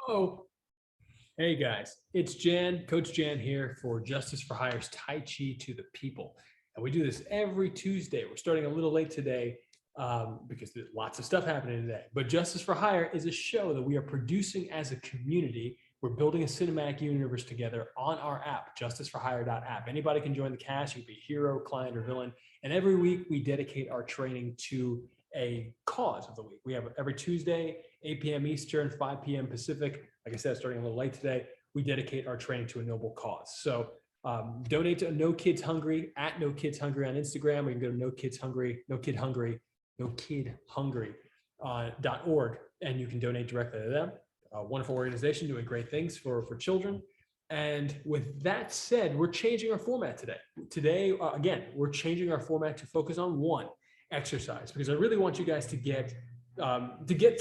Oh, hey guys, it's Jan, Coach Jan here for Justice for Hire's Tai Chi to the People. And we do this every Tuesday. We're starting a little late today because there's lots of stuff happening today. But Justice for Hire is a show that we are producing as a community. We're building a cinematic universe together on our app, justiceforhire.app. Anybody can join the cast. You can be hero, client, or villain. And every week we dedicate our training to a cause of the week. We have every Tuesday, 8 p.m. Eastern, 5 p.m. Pacific. Like I said, starting a little late today, we dedicate our training to a noble cause. So donate to No Kids Hungry at No Kids Hungry on Instagram, or you can go to No Kids Hungry, No Kid Hungry, No Kid Hungry .org, and you can donate directly to them. A wonderful organization doing great things for children. And with that said, we're changing our format today. Today, again, we're changing our format to focus on one exercise, because I really want you guys to get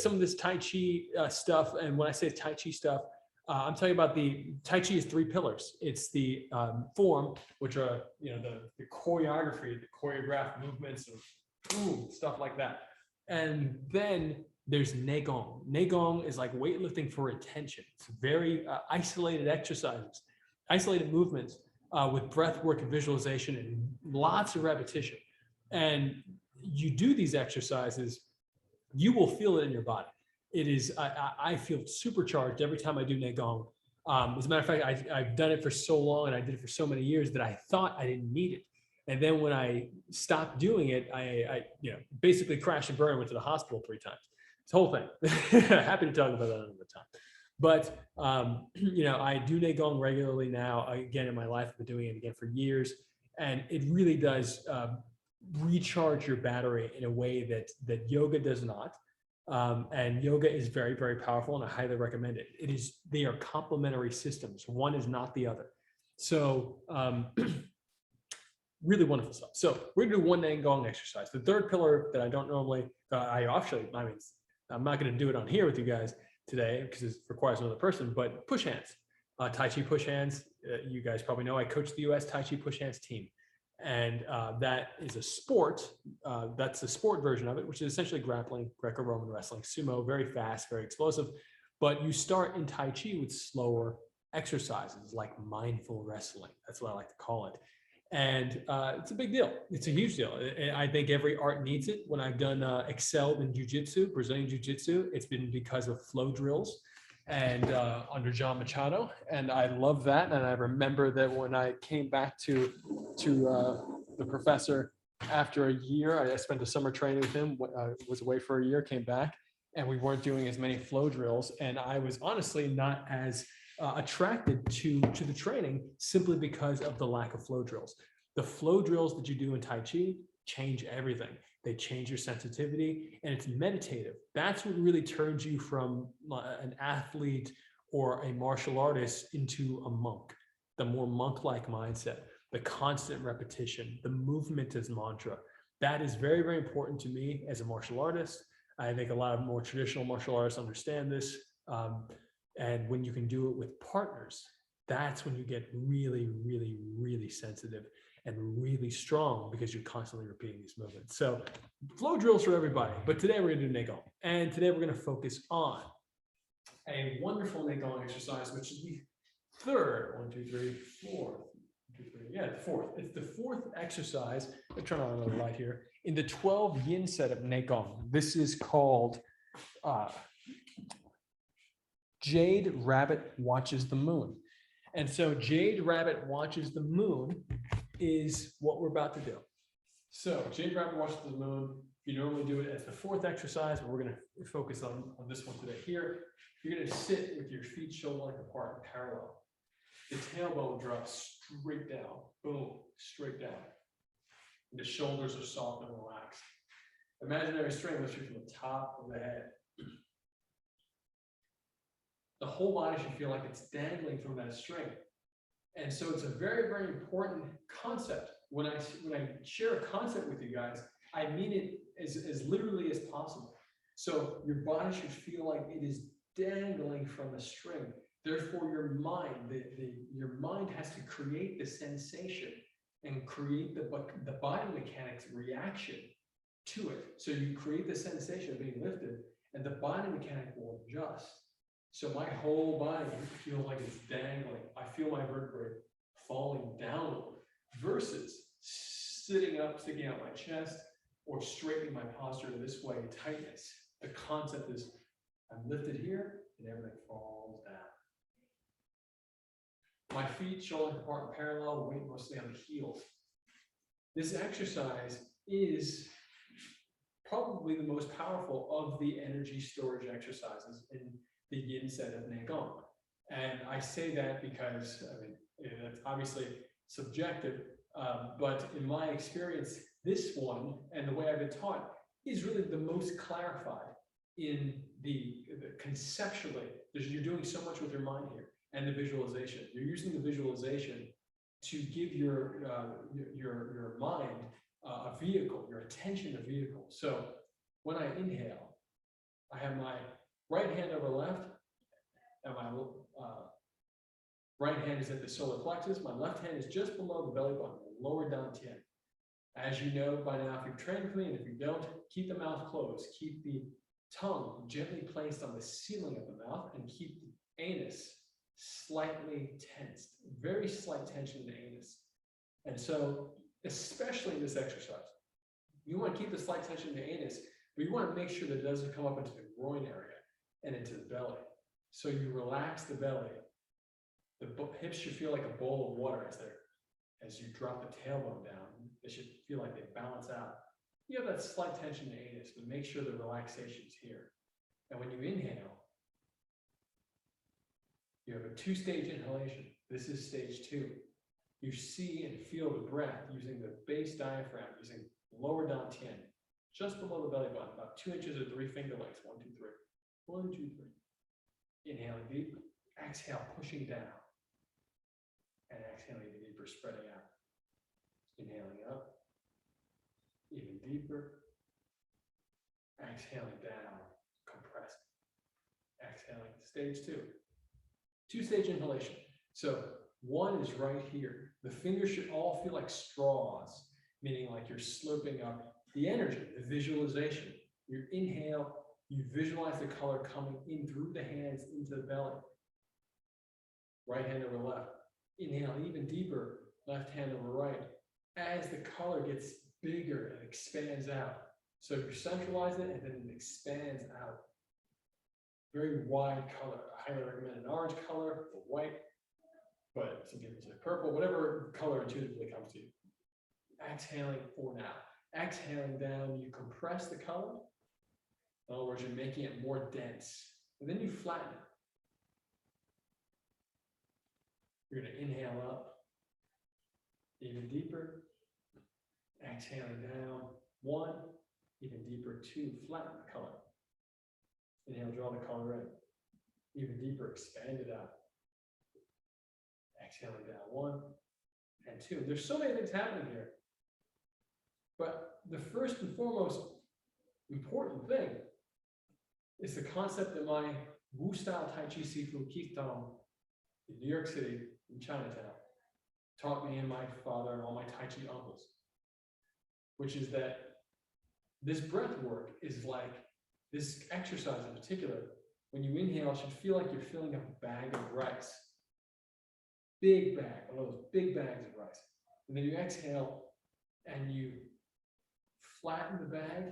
some of this Tai Chi stuff. And when I say Tai Chi stuff, I'm talking about the Tai Chi is 3 pillars. It's the form, which are the choreography, the choreographed movements, and stuff like that. And then there's Neigong. Neigong is like weightlifting for attention. It's very isolated exercises, isolated movements with breath work and visualization and lots of repetition. And you do these exercises, you will feel it in your body. It is, I feel supercharged every time I do Neigong. As a matter of fact, I've done it for so long and I did it for so many years that I thought I didn't need it. And then when I stopped doing it, I basically crashed and burned, went to the hospital 3 times. This whole thing. Happy to talk about that another time. But I do Neigong regularly now. Again, in my life, I've been doing it again for years, and it really does recharge your battery in a way that yoga does not. And yoga is very, very powerful, and I highly recommend it. They are complementary systems. One is not the other. So really wonderful stuff. So we're gonna do one Neigong exercise. The third pillar that I don't normally, I'm not gonna do it on here with you guys today because it requires another person, but push hands. Tai Chi push hands. You guys probably know I coach the US Tai Chi push hands team. And that is a sport. That's the sport version of it, which is essentially grappling, Greco-Roman wrestling, sumo, very fast, very explosive. But you start in Tai Chi with slower exercises like mindful wrestling. That's what I like to call it. And it's a big deal. It's a huge deal. I think every art needs it. When I've done excelled in jiu-jitsu, Brazilian jiu-jitsu, it's been because of flow drills and under John Machado. And I love that. And I remember that when I came back to the professor after a year, I spent a summer training with him, was away for a year, came back, and we weren't doing as many flow drills. And I was honestly not as attracted to the training simply because of the lack of flow drills. The flow drills that you do in Tai Chi change everything. They change your sensitivity, and it's meditative. That's what really turns you from an athlete or a martial artist into a monk. The more monk-like mindset, the constant repetition, the movement as mantra. That is very, very important to me as a martial artist. I think a lot of more traditional martial artists understand this. And when you can do it with partners, that's when you get really, really, really sensitive and really strong because you're constantly repeating these movements. So flow drills for everybody, but today we're gonna do Neigong. And today we're gonna focus on a wonderful Neigong exercise, which is the third, 1, 2, 3, 4, 2, 3, yeah, the fourth. It's the fourth exercise. I'll turn on another light here. In the 12 yin set of Neigong. This is called Jade Rabbit Watches the Moon. And so Jade Rabbit Watches the Moon is what we're about to do. So Jade Rabbit Watches the Moon, you normally do it as the fourth exercise, but we're gonna focus on this one today. Here, you're gonna sit with your feet shoulder-length apart and parallel. The tailbone drops straight down, boom, straight down. And the shoulders are soft and relaxed. Imaginary string lifts you from the top of the head. The whole body should feel like it's dangling from that string. And so it's a very, very important concept. When I share a concept with you guys, I mean it as literally as possible. So your body should feel like it is dangling from a string. Therefore, your mind has to create the sensation and create the body mechanics reaction to it. So you create the sensation of being lifted, and the body mechanic will adjust. So my whole body feels like it's dangling. I feel my vertebrae falling downward versus sitting up, sticking out my chest, or straightening my posture this way, tightness. The concept is I'm lifted here and everything falls down. My feet, shoulders apart and parallel, weight mostly on the heels. This exercise is probably the most powerful of the energy storage exercises in the yin set of Neigong. And I say that because, I mean, that's obviously subjective, but in my experience, this one and the way I've been taught is really the most clarified in the conceptually. You're doing so much with your mind here and the visualization. You're using the visualization to give your mind a vehicle, your attention a vehicle. So when I inhale, I have my right hand over left, and my right hand is at the solar plexus. My left hand is just below the belly button, lower dantian. As you know by now, if you've trained with me, and if you don't, keep the mouth closed. Keep the tongue gently placed on the ceiling of the mouth, and keep the anus slightly tensed. Very slight tension in the anus. And so, especially in this exercise, you want to keep the slight tension in the anus, but you want to make sure that it doesn't come up into the groin area and into the belly. So you relax the belly. The hips should feel like a bowl of water as you drop the tailbone down. They should feel like they balance out. You have that slight tension in the anus, but make sure the relaxation is here. And when you inhale, you have a two-stage inhalation. This is stage 2. You see and feel the breath using the base diaphragm, using lower dantian, just below the belly button, about 2 inches or 3 finger lengths. 1, 2, 3. 1, 2, 3. Inhaling deep, exhale, pushing down. And exhaling even deeper, spreading out. Inhaling up, even deeper. Exhaling down, compressing. Exhaling, stage 2. Two-stage inhalation. So 1 is right here. The fingers should all feel like straws, meaning like you're slurping up the energy, the visualization. You inhale, you visualize the color coming in through the hands into the belly. Right hand over left. Inhale even deeper, left hand over right. As the color gets bigger and expands out. So you centralize it and then it expands out. Very wide color. I highly recommend an orange color or white, but some people say purple, whatever color intuitively comes to you. Exhaling for now. Exhaling down, you compress the color. In other words, you're making it more dense. And then you flatten it. You're going to inhale up, even deeper. Exhaling down, 1, even deeper, 2, flatten the color. Inhale, draw the color in. Even deeper, expand it out. Exhaling down, 1 and 2. There's so many things happening here. But the first and foremost important thing is the concept that my Wu style Tai Chi Sifu Keith Dong in New York City, in Chinatown, taught me and my father and all my Tai Chi uncles, which is that this breath work is like this exercise in particular. When you inhale, it should feel like you're filling up a bag of rice. Big bag, one of those big bags of rice. And then you exhale and you flatten the bag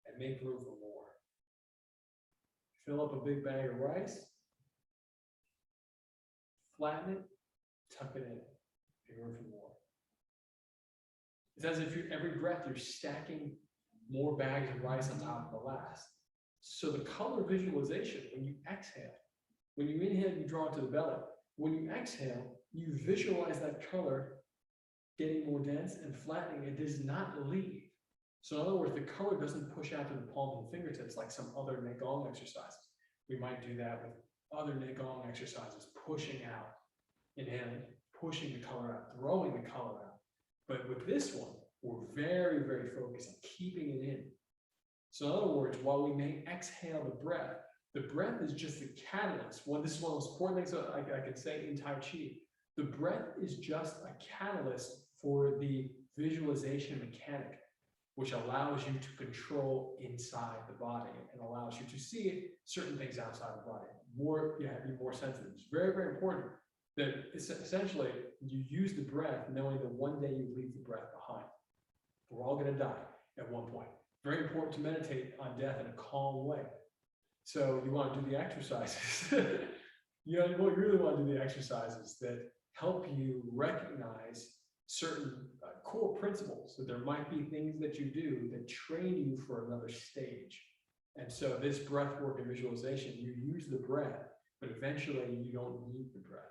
and make room for more. Fill up a big bag of rice, flatten it, tuck it in, make room for more. It's as if every breath you're stacking more bags of rice on top of the last. So the color visualization, when you exhale, when you inhale, you draw it to the belly. When you exhale, you visualize that color getting more dense and flattening. It does not leave. So in other words, the color doesn't push out to the palm and fingertips like some other Neigong exercises. We might do that with other Neigong exercises, pushing out, inhaling, pushing the color out, throwing the color out. But with this one, we're very, very focused on keeping it in. So in other words, while we may exhale the breath is just the catalyst. This is one of those important things that I can say in Tai Chi. The breath is just a catalyst for the visualization mechanic. which allows you to control inside the body and allows you to see certain things outside the body. You have to be more sensitive. It's very, very important that essentially you use the breath knowing that one day you leave the breath behind. We're all going to die at one point. Very important to meditate on death in a calm way. So you want to do the exercises. You really want to do the exercises that help you recognize certain core principles, that there might be things that you do that train you for another stage. And so this breath work and visualization, you use the breath, but eventually you don't need the breath.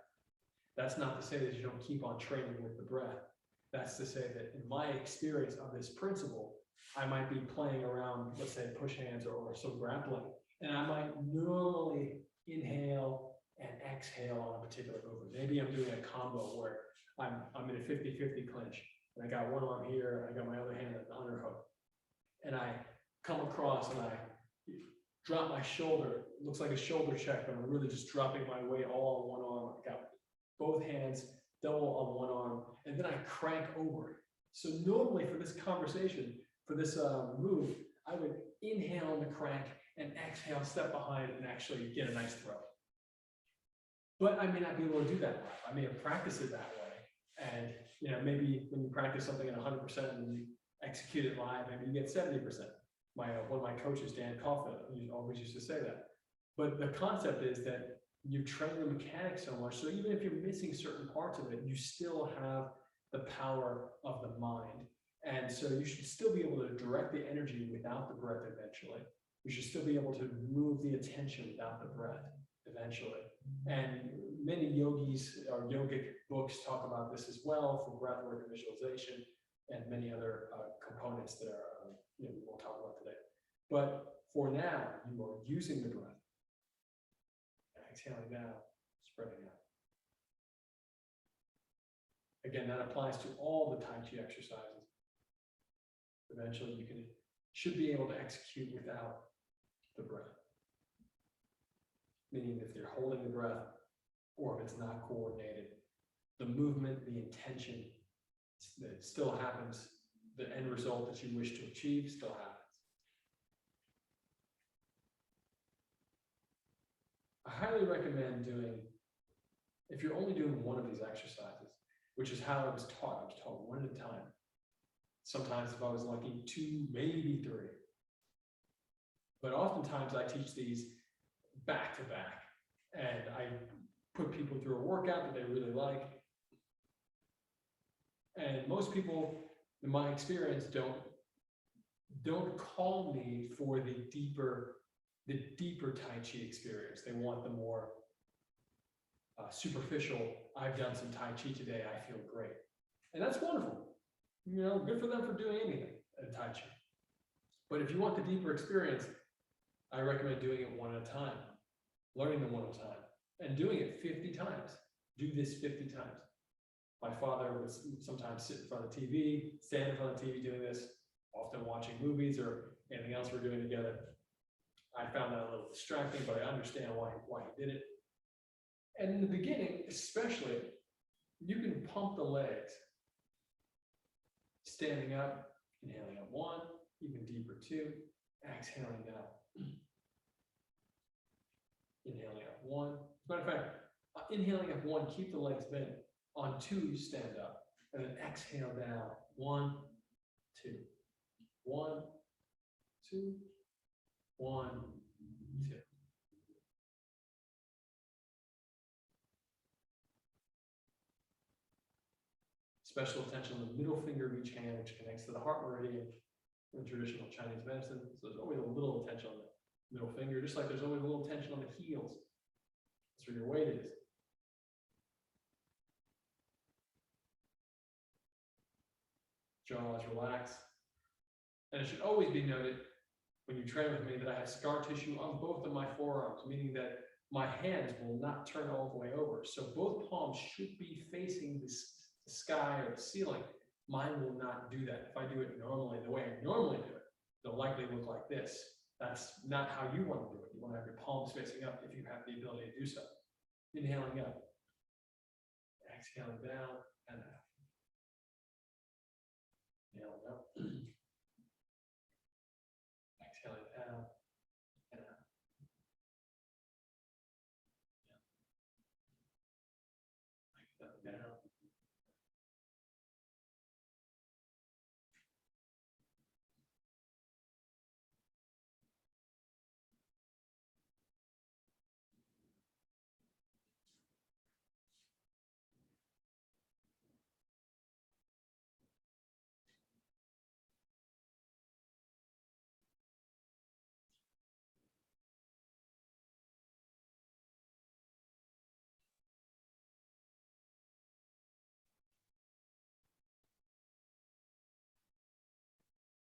That's not to say that you don't keep on training with the breath. That's to say that in my experience of this principle, I might be playing around, let's say push hands or some grappling, and I might normally inhale and exhale on a particular movement. Maybe I'm doing a combo where I'm in a 50-50 clinch, and I got one arm here, and I got my other hand at the underhook, and I come across and I drop my shoulder. It looks like a shoulder check, but I'm really just dropping my weight all on one arm. I got both hands double on one arm, and then I crank over. So normally for this conversation, for this move, I would inhale in the crank and exhale, step behind, and actually get a nice throw. But I may not be able to do that live. I may have practiced it that way. And maybe when you practice something at 100% and you execute it live, maybe you get 70%. One of my coaches, Dan Caulfield, he always used to say that. But the concept is that you train the mechanics so much, so even if you're missing certain parts of it, you still have the power of the mind. And so you should still be able to direct the energy without the breath eventually. You should still be able to move the attention without the breath eventually. And many yogis or yogic books talk about this as well for breath work and visualization and many other components that are, we won't talk about today. But for now, you are using the breath. Exhaling down, spreading out. Again, that applies to all the Tai Chi exercises. Eventually, you should be able to execute without the breath. Meaning if you're holding the breath or if it's not coordinated, the movement, the intention that still happens, the end result that you wish to achieve still happens. I highly recommend if you're only doing one of these exercises, which is how I was taught one at a time. Sometimes if I was lucky, 2, maybe 3. But oftentimes I teach these back to back, and I put people through a workout that they really like. And most people, in my experience, don't call me for the deeper Tai Chi experience. They want the more superficial, I've done some Tai Chi today, I feel great. And that's wonderful. Good for them for doing anything at Tai Chi. But if you want the deeper experience, I recommend doing it one at a time, learning them one at a time, and doing it 50 times. Do this 50 times. My father would sometimes sit in front of the TV, stand in front of the TV doing this, often watching movies or anything else we're doing together. I found that a little distracting, but I understand why he did it. And in the beginning, especially, you can pump the legs. Standing up, inhaling up 1, even deeper 2, exhaling down. Inhaling up 1. As a matter of fact, inhaling up 1, keep the legs bent. On 2, you stand up, and then exhale down. 1, 2. 1, 2. 1, 2. Special attention on the middle finger of each hand, which connects to the heart meridian in traditional Chinese medicine. So there's always a little attention on the middle finger, just like there's always a little tension on the heels. That's where your weight is. Jaws relax. And it should always be noted when you train with me that I have scar tissue on both of my forearms, meaning that my hands will not turn all the way over. So both palms should be facing the sky or the ceiling. Mine will not do that. If I do it normally, the way I normally do it, they'll likely look like this. That's not how you want to do it. You want to have your palms facing up if you have the ability to do so. Inhaling up, exhaling down, and out. Inhaling up.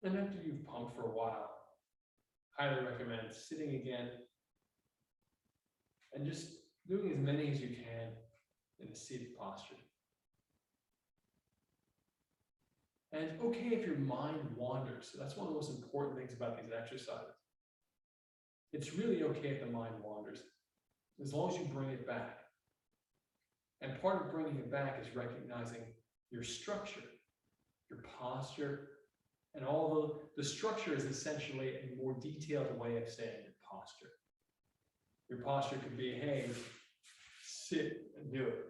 And after you've pumped for a while, highly recommend sitting again and just doing as many as you can in a seated posture. And it's okay if your mind wanders. So that's one of the most important things about these exercises. It's really okay if the mind wanders, as long as you bring it back. And part of bringing it back is recognizing your structure, your posture, and all the structure is essentially a more detailed way of saying your posture. Your posture could be, hey, sit and do it.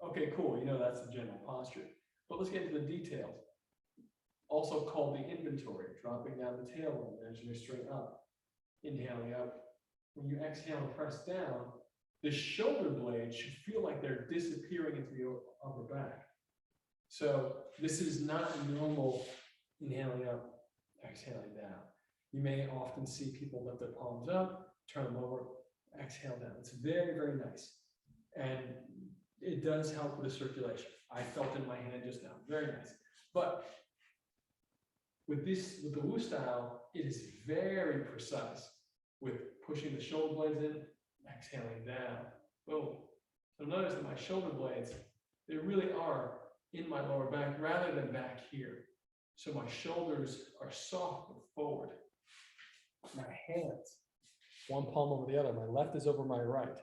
Okay, cool, you know that's the general posture. But let's get into the details. Also called the inventory, dropping down the tailbone, managing your straight up, inhaling up. When you exhale and press down, the shoulder blades should feel like they're disappearing into the upper back. So this is not normal inhaling up, exhaling down. You may often see people lift their palms up, turn them over, exhale down. It's very, very nice. And it does help with the circulation. I felt it in my hand just now, very nice. But with the Wu style, it is very precise with pushing the shoulder blades in, exhaling down, boom. So notice that my shoulder blades, they really are in my lower back rather than back here. So my shoulders are soft and forward. My hands, one palm over the other, my left is over my right.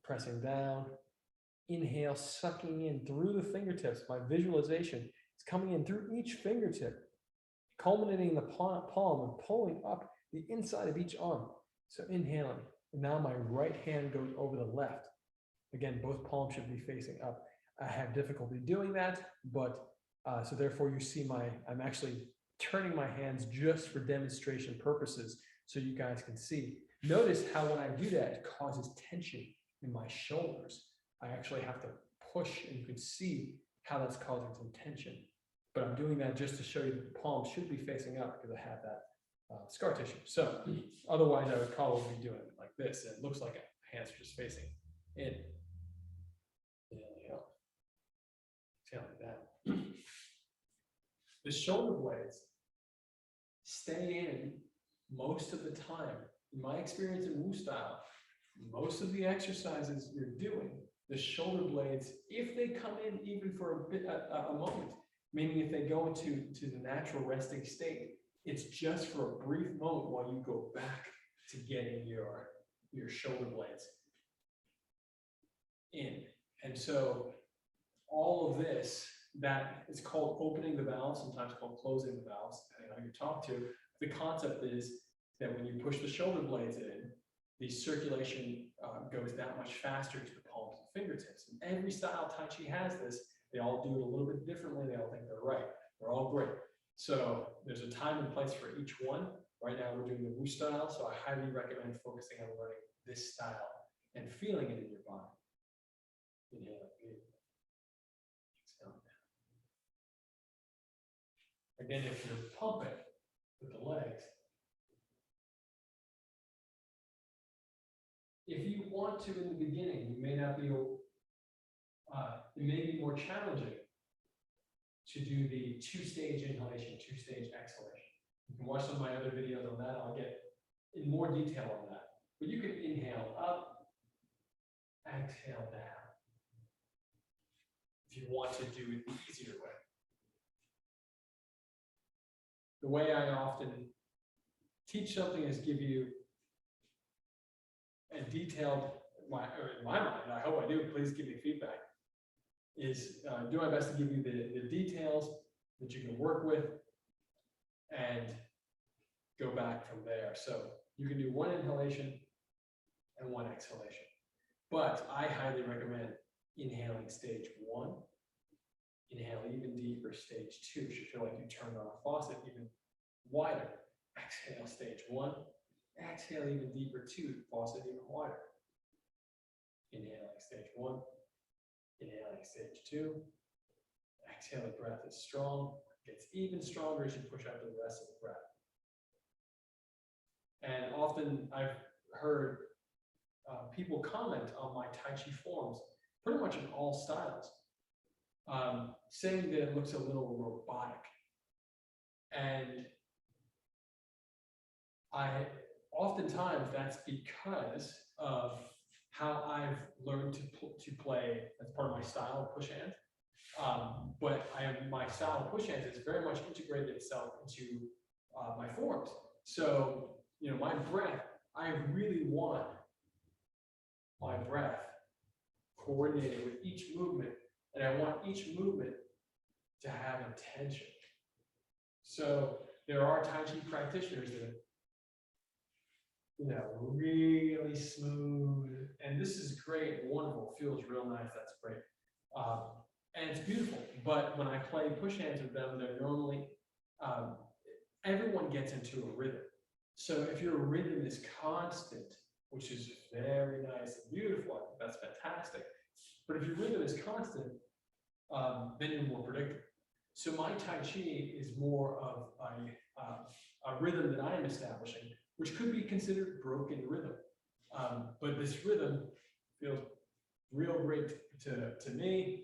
Pressing down, inhale, sucking in through the fingertips. My visualization is coming in through each fingertip, culminating in the palm and pulling up the inside of each arm. So inhaling, and now my right hand goes over the left. Again, both palms should be facing up. I have difficulty doing that, but so therefore you see I'm actually turning my hands just for demonstration purposes so you guys can see. Notice how when I do that, it causes tension in my shoulders. I actually have to push, and you can see how that's causing some tension. But I'm doing that just to show you that the palm should be facing up because I have that scar tissue. So otherwise I would probably be doing it like this. And it looks like a hands are just facing in. Inhale, exhaling down. The shoulder blades stay in most of the time. In my experience in Wu style, most of the exercises you're doing, the shoulder blades, if they come in even for a moment, meaning if they go into the natural resting state, it's just for a brief moment while you go back to getting your shoulder blades in. And so all of this, that is called opening the valve, sometimes called closing the valves, depending on who you talk to. The concept is that when you push the shoulder blades in, the circulation goes that much faster to the palms and fingertips. And every style Tai Chi has this. They all do it a little bit differently. They all think they're right. They're all great. So there's a time and place for each one. Right now we're doing the Wu style, so I highly recommend focusing on learning this style and feeling it in your body. Inhale, exhale down. Again, if you're pumping with the legs, if you want to in the beginning, you may not be able, it may be more challenging to do the two-stage inhalation, two-stage exhalation. You can watch some of my other videos on that. I'll get in more detail on that. But you can inhale up, exhale down. If you want to do it the easier way. The way I often teach something is give you a detailed, in my mind, I hope I do, please give me feedback, is do my best to give you the details that you can work with and go back from there. So you can do one inhalation and one exhalation. But I highly recommend inhaling stage 1, inhale even deeper, stage 2. You should feel like you turned on a faucet even wider. Exhale stage 1, exhale even deeper 2, faucet even wider. Inhaling stage 1, inhaling stage 2, exhale, the breath is strong, gets even stronger as you push out the rest of the breath. And often I've heard people comment on my Tai Chi forms, pretty much in all styles, saying that it looks a little robotic. And Oftentimes that's because of how I've learned to play. That's part of my style of push hands. But my style of push hands has very much integrated itself into my forms. So, my breath, I really want my breath coordinated with each movement, and I want each movement to have intention. So there are Tai Chi practitioners that really smooth, and this is great, wonderful, feels real nice, that's great. And it's beautiful, but when I play push hands with them, they're normally, everyone gets into a rhythm. So if your rhythm is constant, which is very nice and beautiful, I think that's fantastic. But if your rhythm is constant, then you're more predictable. So my Tai Chi is more of a rhythm that I am establishing, which could be considered broken rhythm. But this rhythm feels real great to me,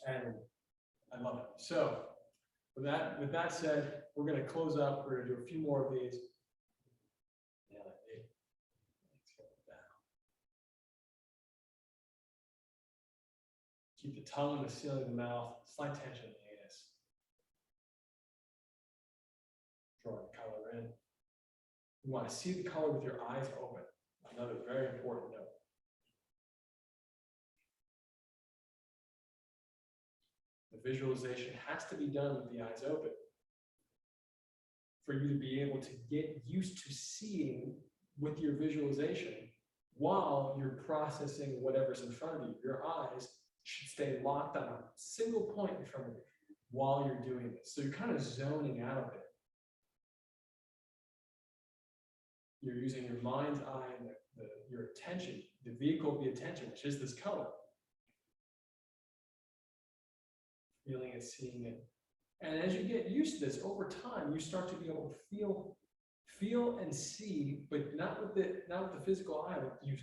and I love it. So with that said, we're going to close up. We're going to do a few more of these. Keep the tongue in the ceiling of the mouth, slight tension in the anus. Draw the color in. You want to see the color with your eyes open. Another very important note. The visualization has to be done with the eyes open for you to be able to get used to seeing with your visualization while you're processing whatever's in front of you. Your eyes should stay locked on a single point in front of you while you're doing this. So you're kind of zoning out of it. You're using your mind's eye and your attention, the vehicle of the attention, which is this color. Feeling it, seeing it. And as you get used to this, over time, you start to be able to feel and see, but not with the physical eye. You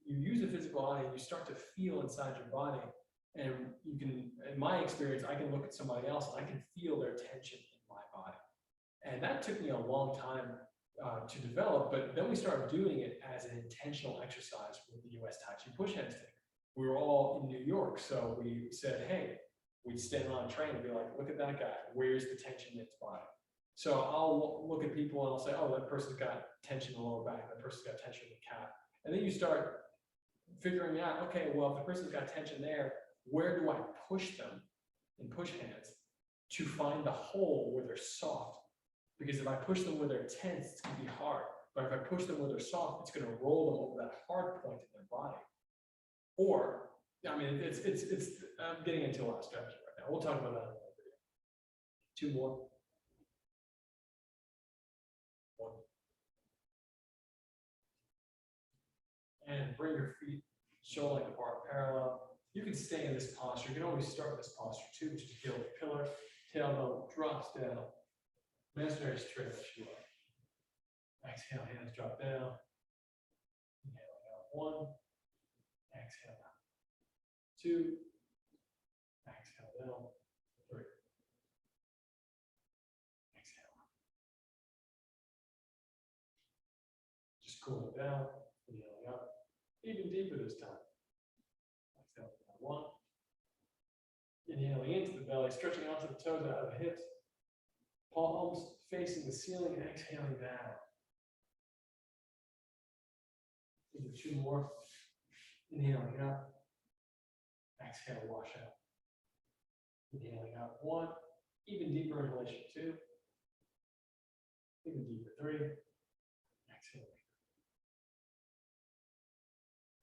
use a physical eye and you start to feel inside your body. And you can, in my experience, I can look at somebody else and I can feel their tension in my body. And that took me a long time to develop, but then we started doing it as an intentional exercise with the US Tai Chi push hands thing. We were all in New York, so we said, hey, we'd stand on a train and be like, look at that guy, where's the tension in his body? So I'll look at people and I'll say, oh, that person's got tension in the lower back, that person's got tension in the calf. And then you start figuring out, okay, well, if the person's got tension there, where do I push them in push hands to find the hole where they're soft? Because if I push them where they're tense, it's gonna be hard. But if I push them where they're soft, it's gonna roll them over that hard point in their body. Or, I mean, I'm getting into a lot of strategy right now. We'll talk about that in another video. Two more. One. And bring your feet shoulder length apart, parallel. You can stay in this posture. You can always start with this posture too, which is heel to pillar. Tailbone drops down. Imaginary straight as you are. Exhale, hands drop down. Inhale out, one. Exhale out. Two. Exhale down. Three. Exhale out. Just cool it down. Inhaling up. Even deeper this time. Exhale down, one. Inhaling into the belly, stretching out to the toes, out of the hips. Palms facing the ceiling and exhaling down. Do two more. Inhaling up. Exhale, wash out. Inhaling out, one. Even deeper inhalation, two. Even deeper, three. Exhale.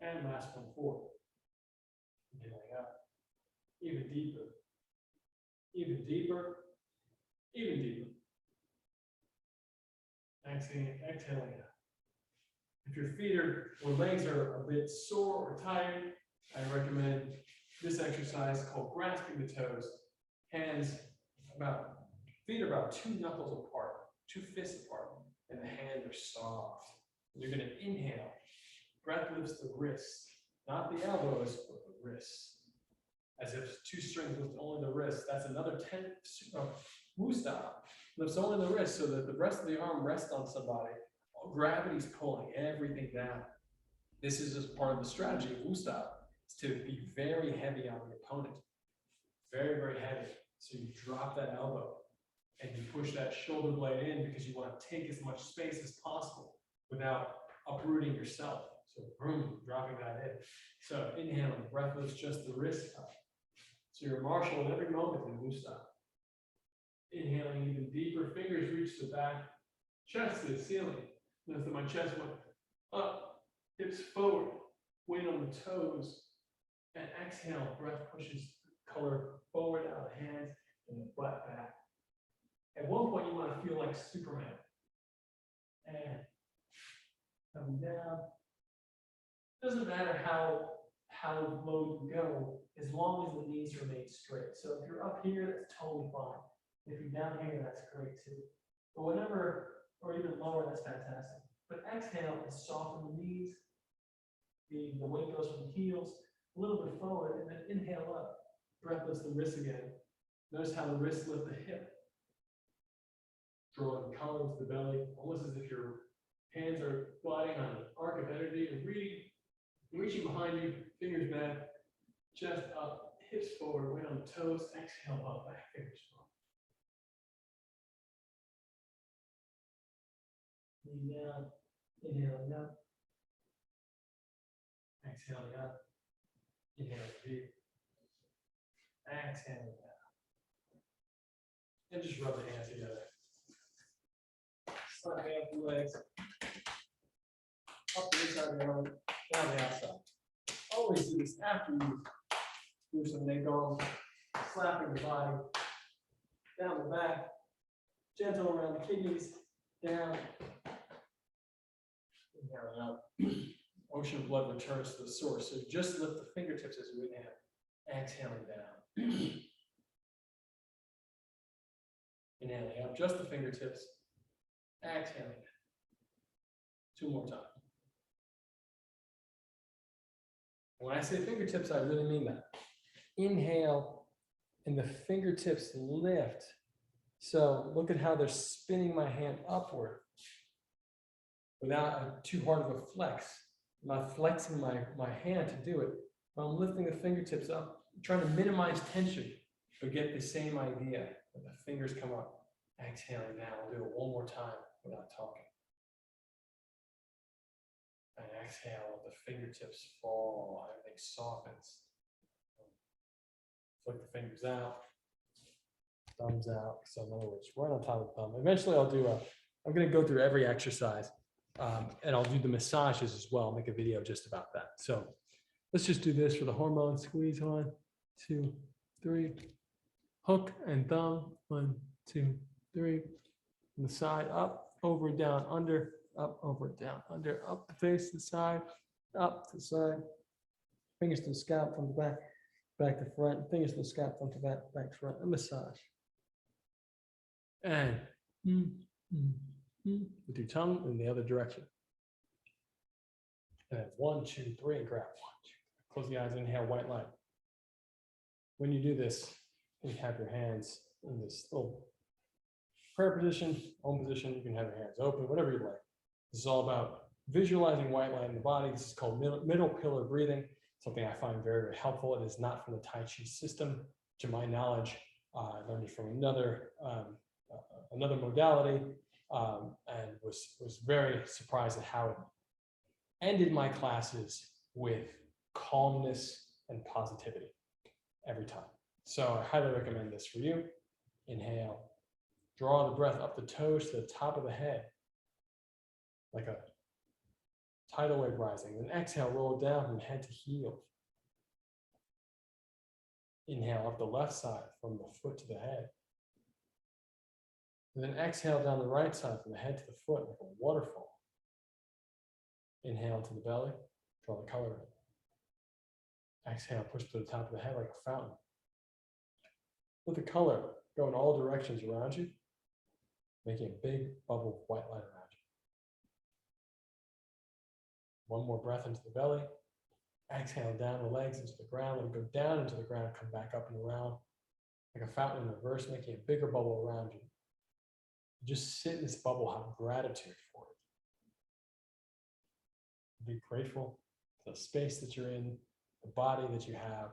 And last one, four. Inhaling up. Even deeper. Even deeper. Even deeper. Exhaling out. If your feet or legs are a bit sore or tired, I recommend this exercise called grasping the toes. Feet are about 2 knuckles apart, 2 fists apart, and the hands are soft. You're going to inhale. Breath lifts the wrists, not the elbows, but the wrists. As if 2 strings lift only the wrists. That's another Woo style. Lifts only the wrist so that the rest of the arm rests on somebody. Gravity's pulling everything down. This is just part of the strategy of Woo style. It's to be very heavy on the opponent. Very, very heavy. So you drop that elbow and you push that shoulder blade in because you want to take as much space as possible without uprooting yourself. So boom, dropping that in. So inhaling, breath lifts just the wrist up. So you're martial at every moment in Woo style. Inhaling even deeper, fingers reach the back, chest to the ceiling. Notice that my chest went up, hips forward, weight on the toes, and exhale, breath pushes color forward out of the hands and the butt back. At one point, you want to feel like Superman. And come down. Doesn't matter how low you go, as long as the knees remain straight. So if you're up here, that's totally fine. If you're down here, that's great too. But whatever, or even lower, that's fantastic. But exhale and soften the knees. The weight goes from the heels a little bit forward, and then inhale up. Breath lifts the wrist again. Notice how the wrists lift the hip. Drawing color into the belly, almost as if your hands are gliding on an arc of energy and reaching behind you, fingers back, chest up, hips forward, weight on the toes, exhale up, back, fingers forward. Knee down, inhaling up, exhaling up, inhaling deep, exhaling down. And just rub the hands together. Slightly up the legs, up the inside of the arm, down the outside. Always do this after you do some neck arms, slapping the body, down the back, gentle around the kidneys, down, inhaling out. Ocean of blood returns to the source. So just lift the fingertips as you inhale, exhaling down. Inhaling up, just the fingertips, exhaling. 2 more times. When I say fingertips, I really mean that. Inhale, and the fingertips lift. So look at how they're spinning my hand upward without too hard of a flex. I'm not flexing my hand to do it, but I'm lifting the fingertips up, trying to minimize tension, but get the same idea. When the fingers come up, exhaling down. I'll do it one more time without talking. And exhale, the fingertips fall, everything softens. Flick the fingers out, thumbs out. So in other words, right on top of the thumb. Eventually I'm gonna go through every exercise and I'll do the massages as well, make a video just about that. So let's just do this for the hormone. Squeeze 1, 2, 3. Hook and thumb, 1, 2, 3. From the side, up, over, down, under, up, over, down, under, up the face to the side, up to the side. Fingers to the scalp from the back, back to front. Fingers to the scalp from the back, back to front. A massage. And with your tongue in the other direction. And 1, 2, 3, and grab 1, 2. Close the eyes, inhale, white line. When you do this, you have your hands in this little prayer position, home position. You can have your hands open, whatever you like. This is all about visualizing white light in the body. This is called middle pillar breathing, something I find very, very helpful. It is not from the Tai Chi system. To my knowledge, I learned it from another modality and was very surprised at how it ended my classes with calmness and positivity every time. So I highly recommend this for you. Inhale, draw the breath up the toes to the top of the head, like a tidal wave rising. Then exhale, roll down from head to heel. Inhale up the left side from the foot to the head. And then exhale down the right side from the head to the foot like a waterfall. Inhale to the belly, draw the color in. Exhale, push to the top of the head like a fountain. Let the color go in all directions around you, making a big bubble of white light around you. One more breath into the belly. Exhale down the legs into the ground. Let them go down into the ground, come back up and around. like a fountain in reverse, making a bigger bubble around you. Just sit in this bubble, have gratitude for it. Be grateful for the space that you're in, the body that you have,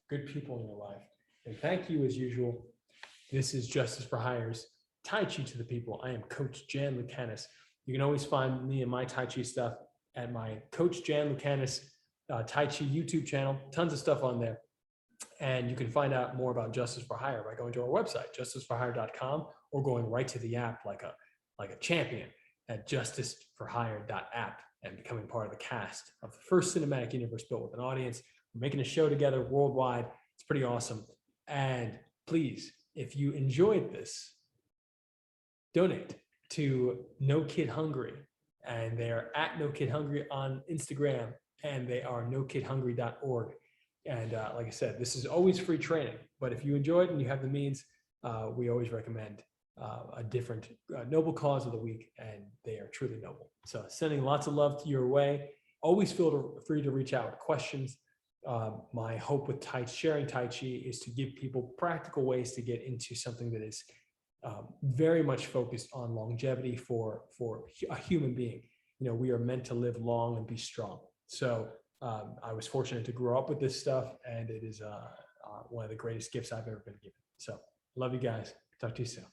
good people in your life. And thank you as usual. This is Justice for Hires, Tai Chi to the People. I am Coach Jan Lucanus. You can always find me and my Tai Chi stuff at my Coach Jan Lucanus Tai Chi YouTube channel. Tons of stuff on there. And you can find out more about Justice for Hire by going to our website, justiceforhire.com, or going right to the app like a champion at justiceforhire.app and becoming part of the cast of the first cinematic universe built with an audience. We're making a show together worldwide. It's pretty awesome. And please, if you enjoyed this, donate to No Kid Hungry. And they are at No Kid Hungry on Instagram, and they are nokidhungry.org. And like I said, this is always free training, but if you enjoy it and you have the means, we always recommend a different noble cause of the week, and they are truly noble. So sending lots of love to your way. Always feel free to reach out with questions. My hope with sharing Tai Chi is to give people practical ways to get into something that is very much focused on longevity for a human being. You know, we are meant to live long and be strong. So I was fortunate to grow up with this stuff, and it is one of the greatest gifts I've ever been given. So love you guys. Talk to you soon.